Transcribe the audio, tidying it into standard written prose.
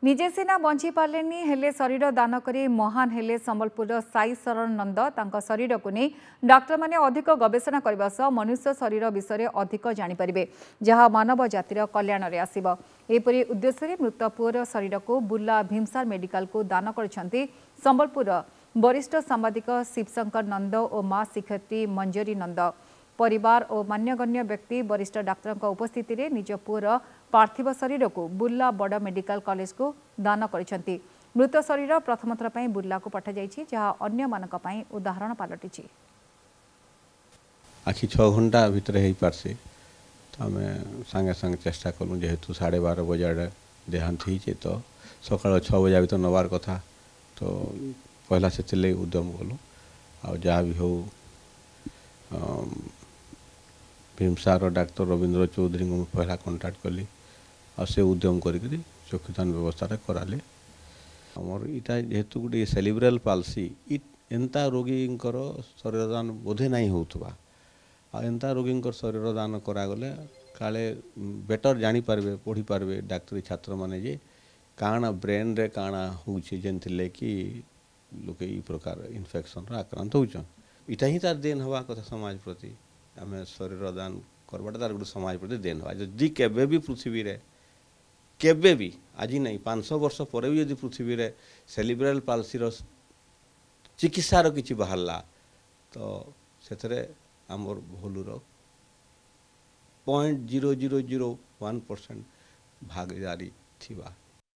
निजे सीना बंची पार्लेनी हेले शरीर दान करी महान हेले संबलपुर साई शरण नंद तांका शरीर को नहीं डाक्टर माने अधिक गवेषणा करबा सह मनुष्य शरीर विषय अधिक जानिपारे जहाँ मानव जातिर कल्याण रे आसिबो। एपरि उद्देश्य मृत पुअर शरीर को बुर्ला भीमसार मेडिकल को दान करछंती संबलपुर वरिष्ठ सांबादिक शिवशंकर नंद और मां शिक्षयित्री मंजरी नंद। परिवार और मान्यगण्य व्यक्ति वरिष्ठ डाक्तर उपस्थिति रे निज पुअर पार्थिव शरीर को बुर्ला बड़ मेडिकल कॉलेज को दान करिसेंती। मृत शरीर प्रथम थर पई बुर्ला को पठा जायछि जहाँ अन्य मानक पई उदाहरण पालटिछि। आखि 6 घंटा भितर हे पारसे तो आमे संगे संगे चेष्टा करूँ जेहेतु 12:30 बजे देहांत होइछे तो सकाळ 6 बजे भी तो नवार कथा तो पहला से ले उद्यम कलु आ जहाँ भी हो भीमसार डाक्टर रविंद्र चौधरी को पहला कांटेक्ट कली और से उद्यम करी चक्षुदान व्यवस्था कराले। आमर इटा जेहेतु गोटे सेरिब्रल पाल्सी एंता रोगी शरीर दान बोधे नहीं होतबा आ एंता रोगी शरीर दान करागले काले बेटर जानी पारबे पढ़ी पारबे डाक्तरी छात्र माने जे काना ब्रेन रे काना होउछि जेंतिले कि लोके ई प्रकार इन्फेक्शन रा आक्रांत होउछन। इटा ही तार देन हवा कथा समाज प्रति आमे शरीर दान करबाटा तार गोटे समाज प्रति देन हवा जदि केबे भी पृथ्वी रे केबे भी आज नहीं 500 वर्ष पर भी यदि पृथ्वी रे सेरिब्रल पाल्सी रो चिकित्सार किछि बाहरला तो सेथरे आमर भोलुर 0.0001% भागीदारी थिबा।